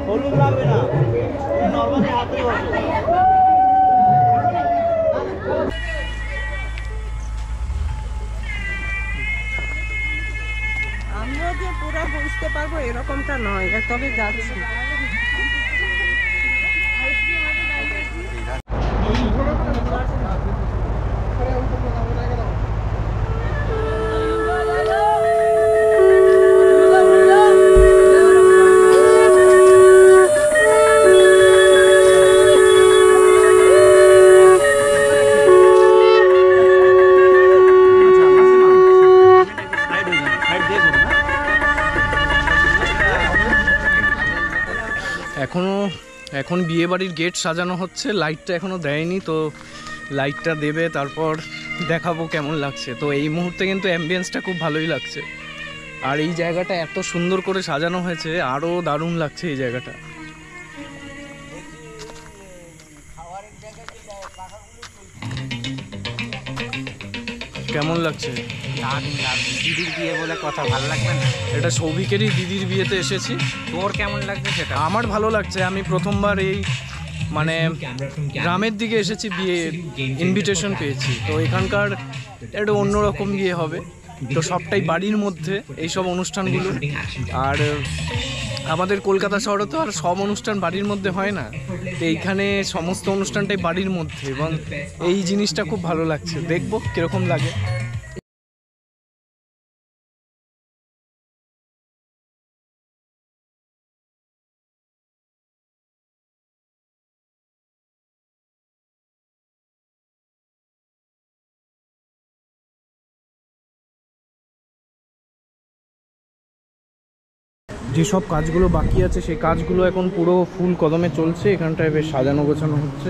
হলুদ লাগবে না, নরমালি হাতে আমরা যে পুরো বুঝতে পারবো এরকমটা নয়, তবে যাচ্ছি। এখন বিয়ে বাড়ির গেট সাজানো হচ্ছে, লাইটটা এখনো দেয়নি, তো লাইটটা দেবে তারপর দেখাবো কেমন লাগছে। তো এই মুহূর্তে কিন্তু অ্যাম্বিয়েন্সটা খুব ভালোই লাগছে, আর এই জায়গাটা এত সুন্দর করে সাজানো হয়েছে, আরও দারুণ লাগছে এই জায়গাটা। কেমন লাগছে? দিদির বিয়ে বলে কথা, ভালো লাগবে না? এটা সৌভিকেরই দিদির বিয়েতে এসেছি। তোর কেমন লাগবে সেটা? আমার ভালো লাগছে, আমি প্রথমবার এই মানে গ্রামের দিকে এসেছি, বিয়ে ইনভিটেশন পেয়েছি, তো এখানকার একটা অন্যরকম বিয়ে হবে, তো সবটাই বাড়ির মধ্যে এইসব অনুষ্ঠানগুলো। আর আমাদের কলকাতা শহরে তো আর সব অনুষ্ঠান বাড়ির মধ্যে হয় না, তো এইখানে সমস্ত অনুষ্ঠানটাই বাড়ির মধ্যে, এবং এই জিনিসটা খুব ভালো লাগছে, দেখবো কীরকম লাগে। যেসব কাজগুলো বাকি আছে সেই কাজগুলো এখন পুরো ফুল কদমে চলছে, এখানটায় বেশ সাজানো গোছানো হচ্ছে,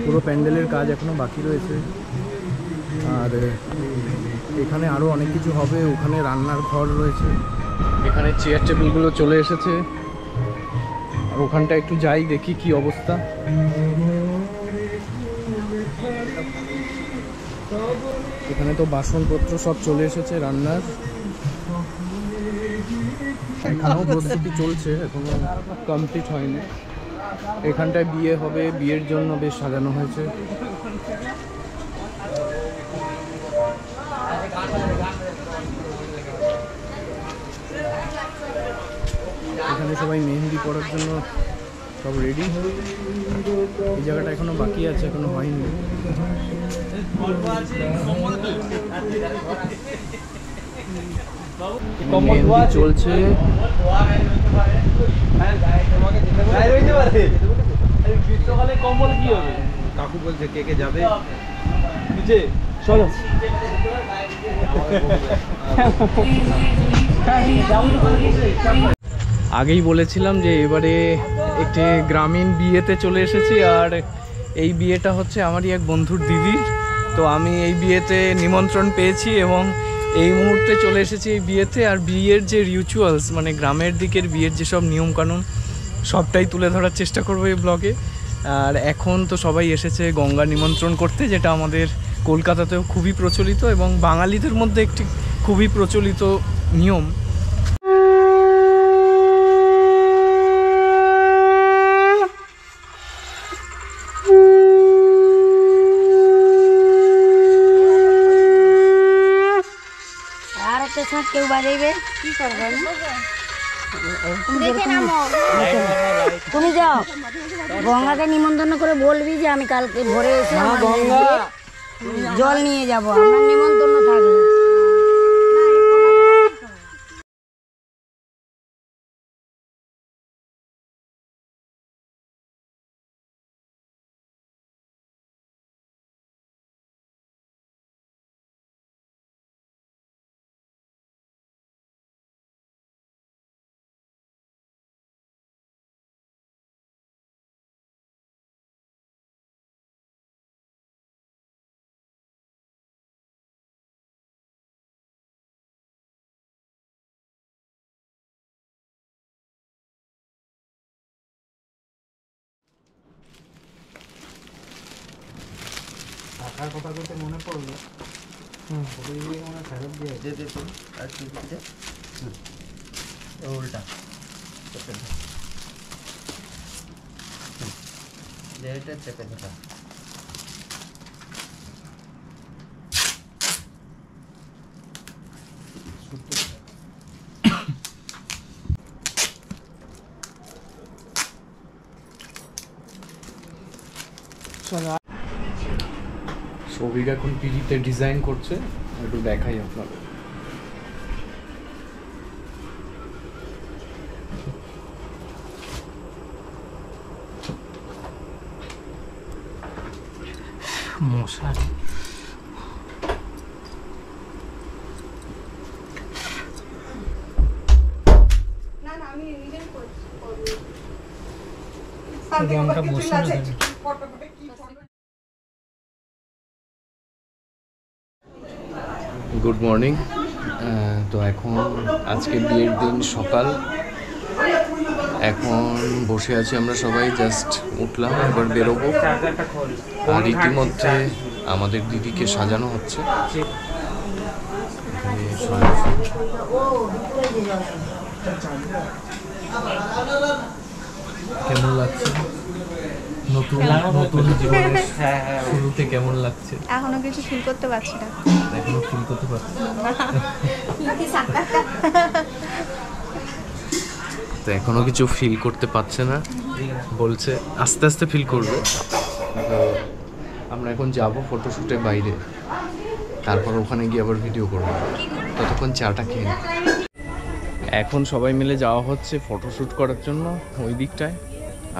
পুরো প্যান্ডেলের কাজ এখনও বাকি রয়েছে। আর এখানে আরও অনেক কিছু হবে, ওখানে রান্নার ঘর রয়েছে, এখানে চেয়ার টেবিলগুলো চলে এসেছে, আর ওখানটা একটু যাই দেখি কি অবস্থা। এখানে তো বাসনপত্র সব চলে এসেছে রান্নার, এখানেও প্রস্তুতি চলছে, এখনো কমপ্লিট হয়নি। এখানটায় বিয়ে হবে, বিয়ের জন্য বেশ সাজানো হয়েছে। এখানে সবাই মেহেন্দি পড়ার জন্য সব রেডি। এই জায়গাটা এখনো বাকি আছে, এখনো হয়নি। মেহেন্দি চলছে। কাকু বলছে কে কে যাবে, চলো। আগেই বলেছিলাম যে এবারে একটি গ্রামীণ বিয়েতে চলে এসেছি, আর এই বিয়েটা হচ্ছে আমারই এক বন্ধুর দিদির, তো আমি এই বিয়েতে নিমন্ত্রণ পেয়েছি এবং এই মুহূর্তে চলে এসেছি এই বিয়েতে। আর বিয়ের যে রিচুয়ালস, মানে গ্রামের দিকের বিয়ের যেসব নিয়মকানুন, সবটাই তুলে ধরার চেষ্টা করবো এই ব্লগে। আর এখন তো সবাই এসেছে গঙ্গা নিমন্ত্রণ করতে, যেটা আমাদের কলকাতাতেও খুবই প্রচলিত এবং বাঙালিদের মধ্যে একটি খুবই প্রচলিত নিয়ম। কেউ বাজাইবে কি করবে, তুমি যাও গঙ্গাকে নিমন্ত্রণ করে বলবি যে আমি কালকে ভোরে এসে গঙ্গা জল নিয়ে যাব, আমার নিমন্ত্রণ থাকলে। টাকার কথা বলতে মনে পড়লো, ফেরত দিয়ে উল্টা চেপে ধর। এটা চেপে ধরা। সৌভিক এখন পিজিতে ডিজাইন করছে, একটু দেখাই আপনাদের। মশারি রংটা বসে না। Good morning. তো এখন আজকে বিয়ের দিন সকাল, এখন বসে আছি আমরা সবাই, জাস্ট উঠলাম, এবার বেরোবো। আর ইতিমধ্যে আমাদের দিদিকে সাজানো হচ্ছে। কেমন লাগছে নতুন নতুন জীবনের শুরুতে? কেমন লাগছে? এখনো কিছু ফিল করতে পারছি না। এখনো ফিল করতে পারছি তো এখনো কিছু ফিল করতে পারছে না, বলছে আস্তে আস্তে ফিল করবে। তো আমরা এখন যাব ফটোশুটে বাইরে, তারপর ওখানে গিয়ে আবার ভিডিও করবো, ততক্ষণ চাটা খেয়ে। এখন সবাই মিলে যাওয়া হচ্ছে ফটোশ্যুট করার জন্য ওই দিকটায়।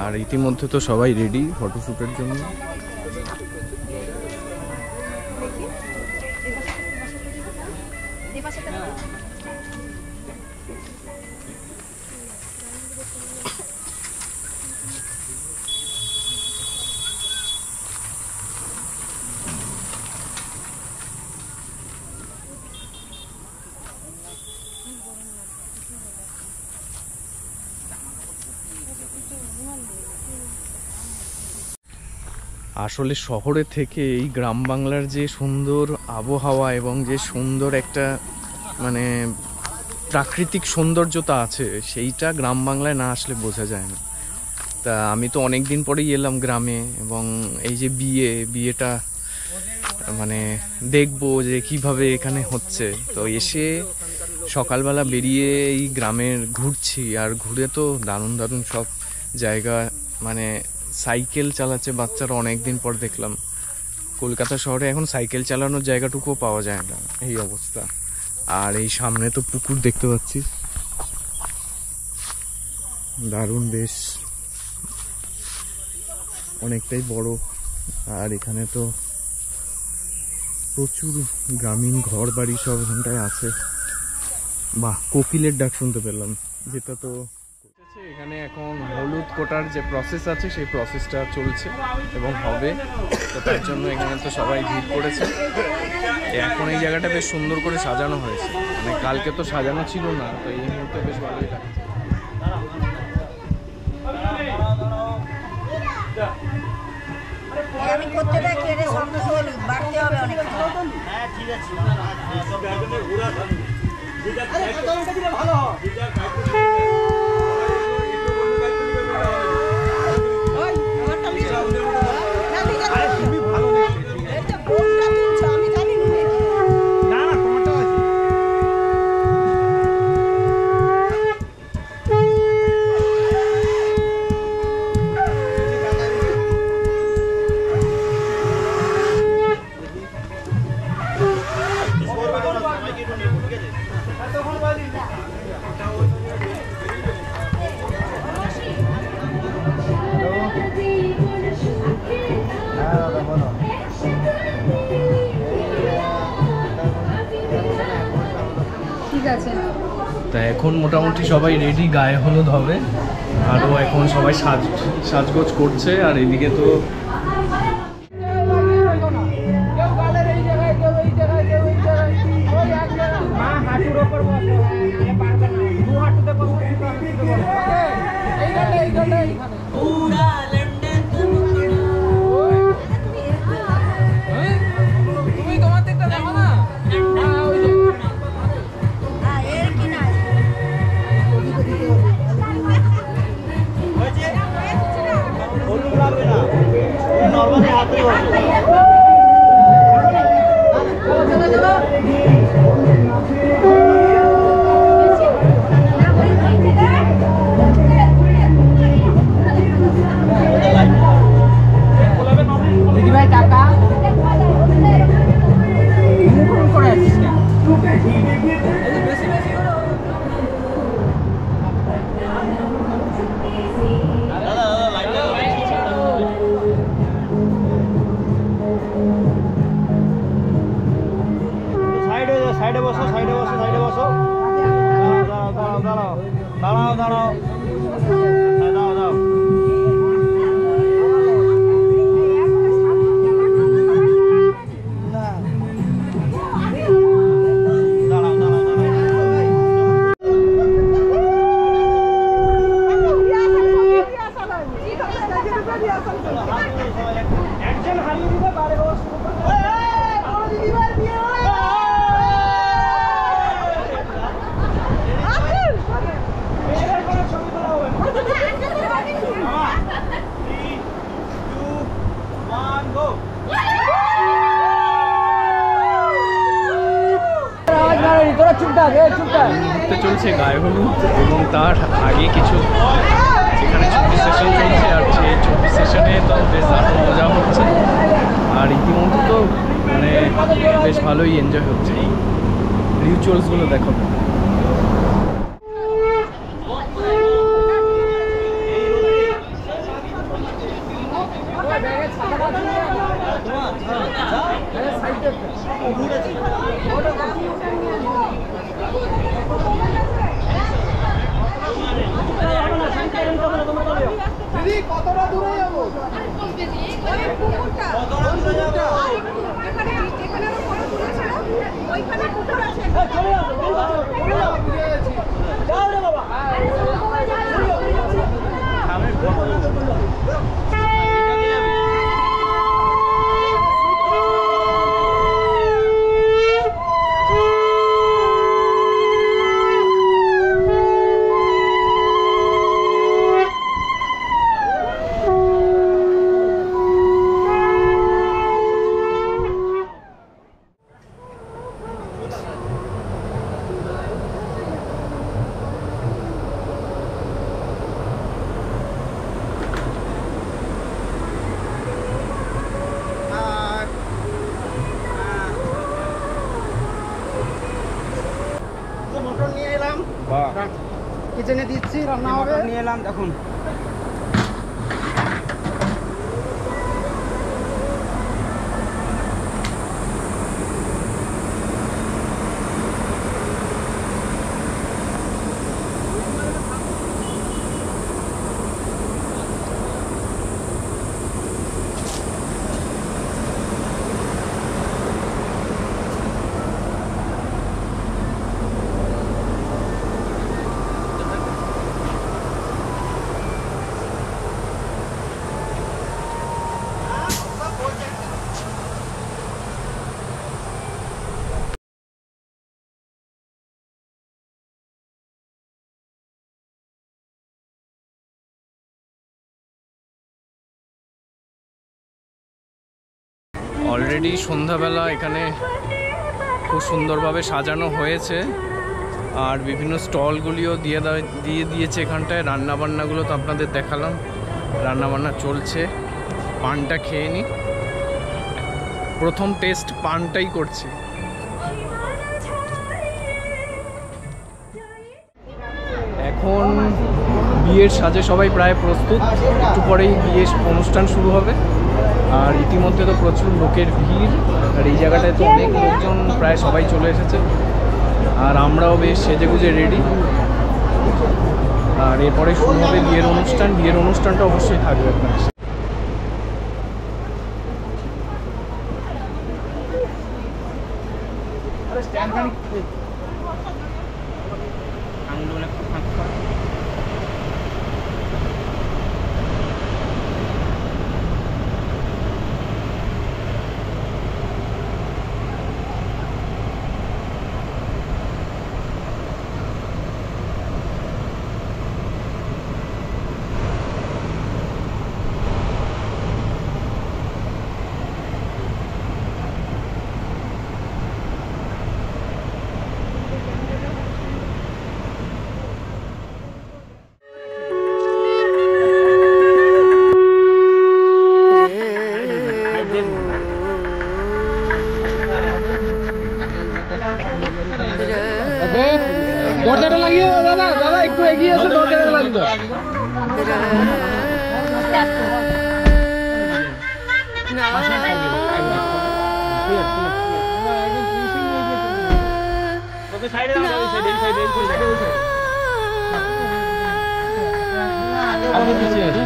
আর ইতিমধ্যে তো সবাই রেডি ফটোশ্যুটের জন্য। আসলে শহরে থেকে এই গ্রাম বাংলার যে সুন্দর আবহাওয়া এবং যে সুন্দর একটা মানে প্রাকৃতিক সৌন্দর্যতা আছে, সেইটা গ্রাম বাংলায় না আসলে বোঝা যায় না। তা আমি তো অনেক দিন পরেই এলাম গ্রামে, এবং এই যে বিয়েটা মানে দেখবো যে কিভাবে এখানে হচ্ছে। তো এসে সকালবেলা বেরিয়ে এই গ্রামের ঘুরছি, আর ঘুরে তো দারুণ দারুণ সব জায়গা, মানে সাইকেল চালাচ্ছে বাচ্চারা, অনেক দিন পর দেখলাম। কলকাতা শহরে এখন সাইকেল চালানোর জায়গাটুকুও পাওয়া যায় না, এই অবস্থা। আর এই সামনে তো পুকুর দেখতে পাচ্ছি, দারুণ, বেশ অনেকটাই বড়। আর এখানে তো প্রচুর গ্রামীণ ঘর বাড়ি সব এখানটায় আছে। বাহ, কোকিলের ডাক শুনতে পেলাম, যেটা তো এখানে এখন হলুদ কোটার যে প্রসেস আছে সেই প্রসেসটা চলছে এবং হবে। তো তার জন্য এখানে তো সবাই ভিড় করেছে। এখন এই জায়গাটা বেশ সুন্দর করে সাজানো হয়েছে, মানে কালকে তো সাজানো ছিল না, তো এই মুহূর্তে বেশ ভালোই লাগছে। আমি করতে থাকি, এটা সন্দেশ হলে বাড়তে হবে অনেক। হ্যাঁ ঠিক আছে, ভালো তা এখন মোটামুটি সবাই রেডি, গায়ে হলুদ হবে, আরও এখন সবাই সাজগোজ করছে। আর এদিকে তো সাইডে বসো, সাইডে বসো, সাইডে বসো। দাঁড়াও, দাঁড়াও, দাঁড়াও, দাঁড়াও, দাঁড়াও, হ্যাঁ, দাঁড়াও, দাঁড়াও। দাঁড়াও, দাঁড়াও, একজন হারিয়ে দিতে পারে ও মুহূর্তে চলছে গায়ে হলুদ এবং তার আগে কিছু সেখানে 24 সেশন চলছে আর সেই 24 সেশনে তো বেশ দারুণ মজা হচ্ছে আর ইতিমধ্যে তো মানে বেশ ভালোই এনজয় হচ্ছে এই রিচুয়ালসগুলো দেখো। কতটা দূরে যাবো? মটন নিয়ে এলাম, কিচেনে দিচ্ছি, রান্না হবে। নিয়ে এলাম দেখুন। অলরেডি সন্ধ্যাবেলা এখানে খুব সুন্দরভাবে সাজানো হয়েছে আর বিভিন্ন স্টলগুলিও দিয়ে দিয়েছে এখানটায়। রান্নাবান্নাগুলো তো আপনাদের দেখালাম, রান্নাবান্না চলছে। পানটা খেয়ে নিই, প্রথম টেস্ট পানটাই করছি। এখন বিয়ের সাজে সবাই প্রায় প্রস্তুত, একটু পরেই বিয়ের অনুষ্ঠান শুরু হবে আর ইতিমধ্যে তো প্রচুর লোকের ভিড় আর এই জায়গাটায় তো অনেক লোকজন প্রায় সবাই চলে এসেছে আর আমরাও বেশ সেজেগুজে রেডি। আর এরপরে শুরু হবে বিয়ের অনুষ্ঠান। বিয়ের অনুষ্ঠানটা অবশ্যই থাকবে আপনার। দরজাটা লাগিয়ে দাদা, দাদা একটু এগিয়ে এসে দরজাটা লাগিয়ে দাও। সাইডে দাও, এই সাইডে, এই সাইডে, এই সাইডে, এই সাইডে। আগে পিছে আছে।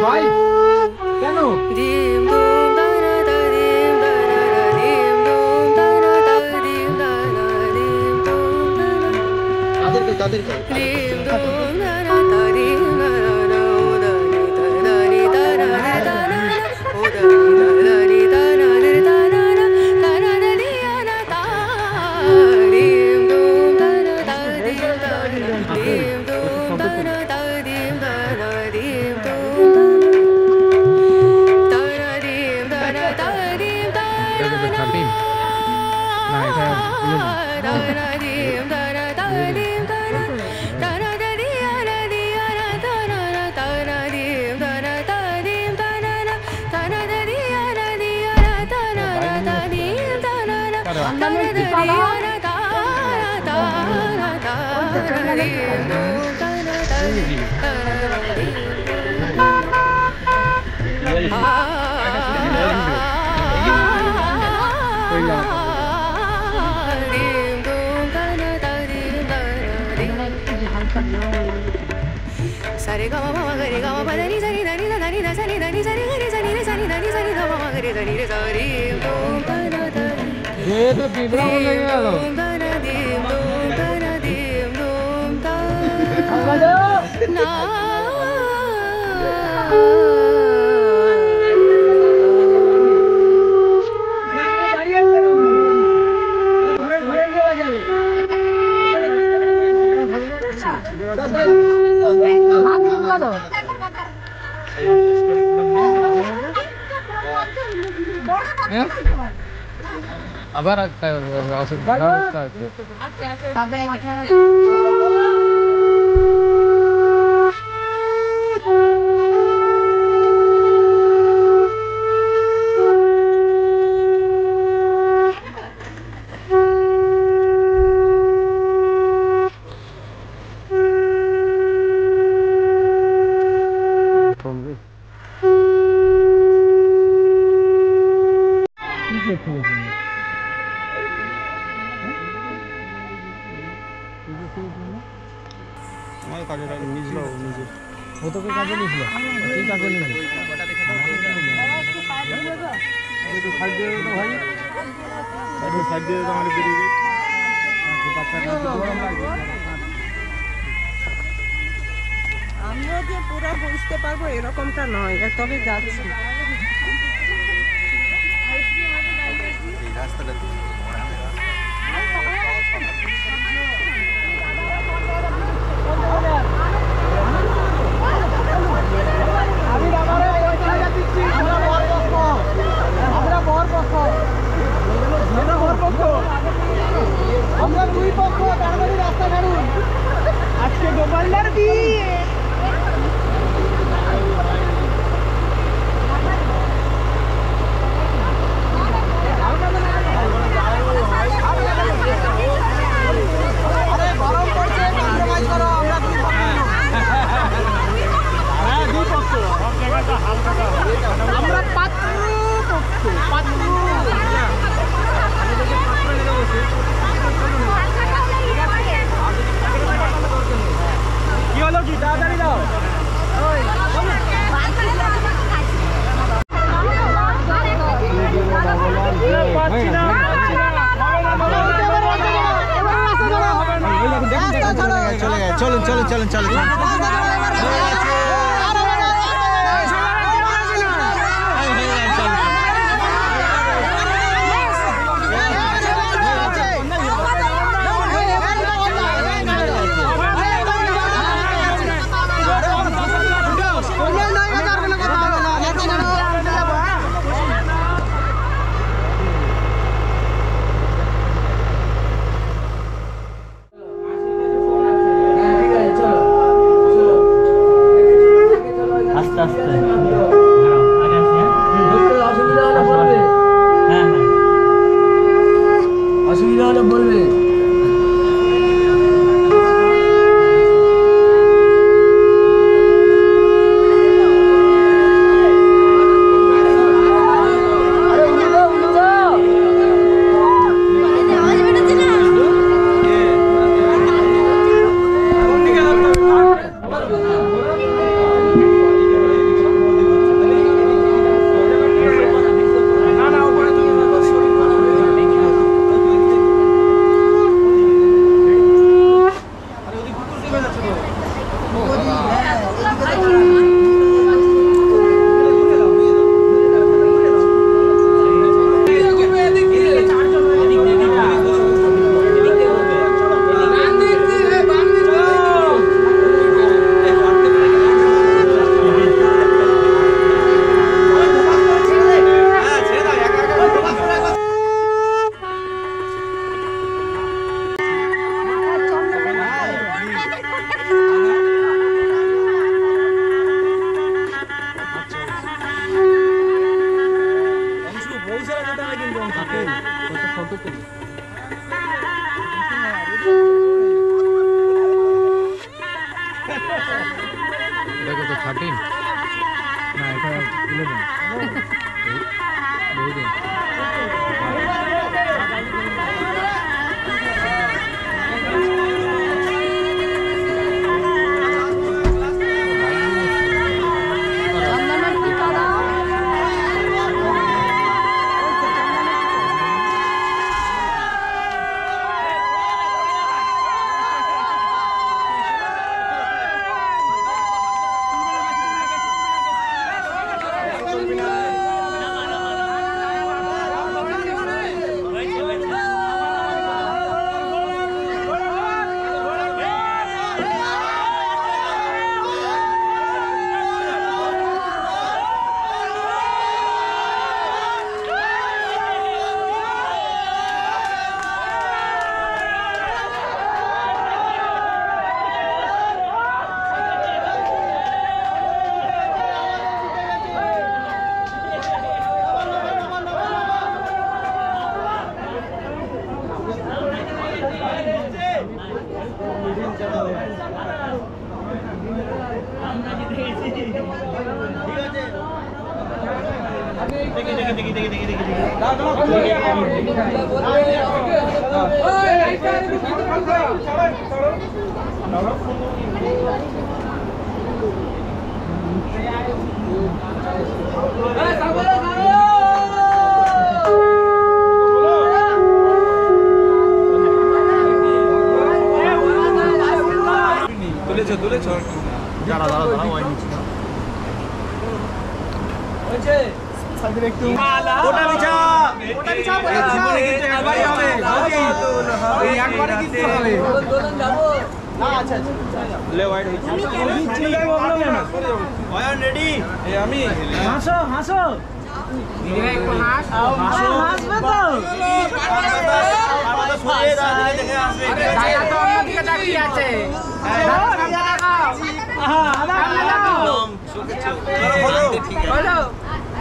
ভাই কেন Sare ga ma ma ga re ga ma pa da ni sa ni da ni da ni da sa ni da ni sa ni ga re sa ni re sa ni da ni sa ni da ma ma ga re sa ni re sa re dum da da da ये तो पिटरा बोलने गया dum da da dim dum da da dim dum da na আবার আমার কাজে নিজলো নিজে ও তোকে কাজে নিয়েছিল তুই কাজে নিলি একটু সাইড দিয়ে দাও ভাই, একটু সাইড দিয়ে দাও, আমাদের বেরিয়ে যাই। আমরা যে পুরো বুঝতে পারবো এরকমটা নয়, তবে যাচ্ছি। আমরা দুই পক্ষ তাড়াতাড়ি রাস্তা ছাড়ুন, আজকে গোপালদার বিয়ে। আমরা পাত্র কি হলো, কি তাড়াতাড়ি দাও। চলুন চলুন চলুন চলুন এটা কত 13 না এটা 11 বহুদিন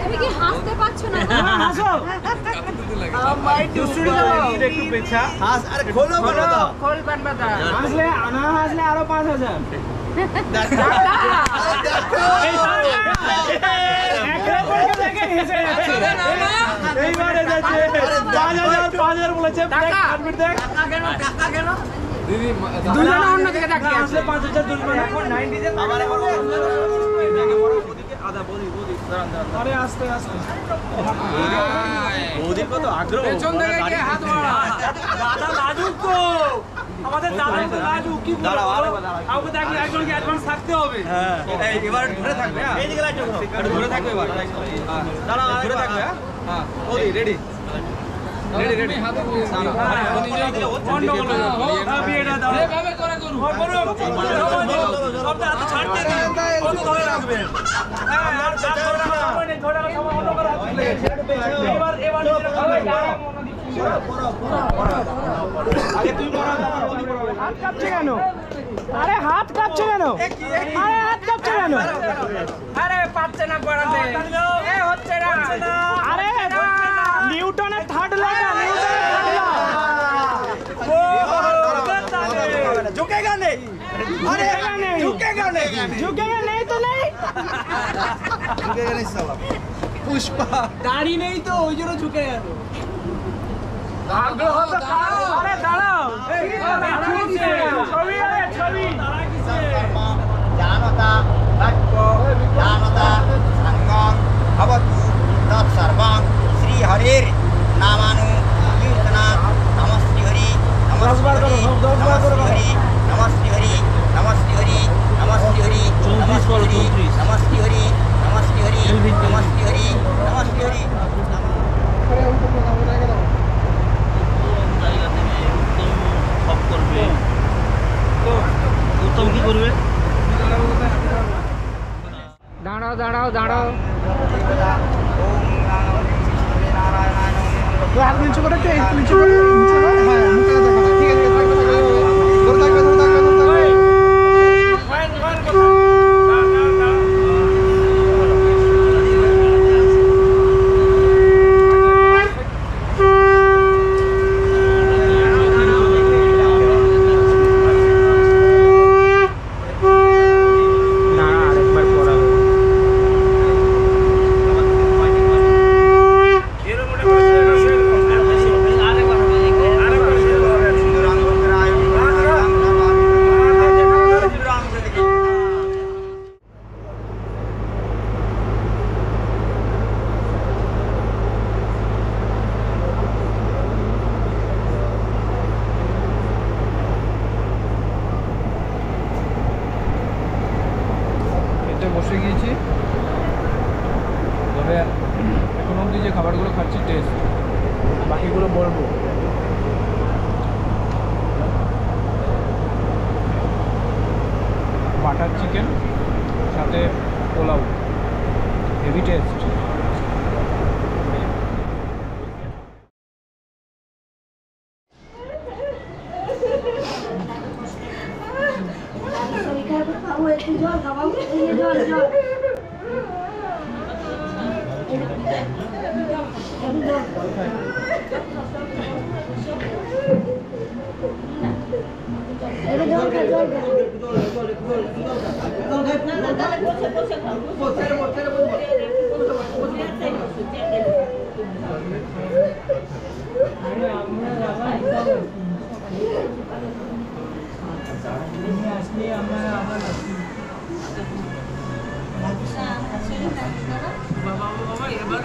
তুমি কি হাসতে পারছো না? হাসো একটু পেছা হাস আরে খোলো বলো তো খোল বানবাদা হাসলে না হাসলে আরো 5000 এইবারে যাচ্ছে 5000 বলেছে কাটবিট দেখ টাকা কেন দিদি দুজনে অন্য দিকে তাকিয়ে আছে 5000 দুজনে এখন 90 তে আমার আদা বলি আরে আস্তে আস্তে বৌদির কত আগ্রহ পেছন থেকে কে হাত মারা দাদা লাজুক তো আমাদের দাদা তো লাজুক কি দাঁড়াও কাউকে দেখলে একজনকে অ্যাডভান্স থাকতে হবে হ্যাঁ এবার ধরে থাকবে হ্যাঁ এই দিকে লাইট করো ধরে থাকবে এবার দাঁড়াও ধরে থাকবে হ্যাঁ বৌদি রেডি রেডি রেডি হাতে বলি বন্ধ বলো বিয়েটা দাও এভাবে করে করু করু সব হাতে ছাড়তে দিন কত ধরে রাখবে হ্যাঁ আর ধরে রাখা ধরে রাখা সময় অন্য করে এবার আগে তুই পড়া আমার বলি পড়াবে হাত কাঁপছে কেন আরে হাত কাঁপছে কেন আরে হাত কাঁপছে কেন আরে পাচ্ছে না পড়াতে এ হচ্ছে না আরে নিউটনের থার্ড ল झुकेगा नहीं अरे झुकेगा नहीं तो नहीं झुकेगा नहीं साला पुष्पा दाढ़ी नहीं तो ওই জন্য ঝুঁকে গেল আগ্রহ তো আরে দাঁড়াও ছবি আরে ছবি जानता भक्तो जानता संगम भवतु तत्सर्वं श्री हरिर नामानु कीर्तना नमस्ते हरि नमस्ते हरि नमस्ते हरि नमस्ते हरि नमस्ते हरि नमस्ते हरि नमस्ते हरि नमस्ते हरि नमस्ते हरि नमस्ते हरि উত্তম কি করবে দাঁড়াও দাঁড়াও দাঁড়াও হাত নিচু করে কে নিচু করে হ্যাঁ মুখে দেখা ঠিক আছে ধরে থাকবে বাটার চিকেন সাথে পোলাও, হেভি টেস্ট। বাবা এবার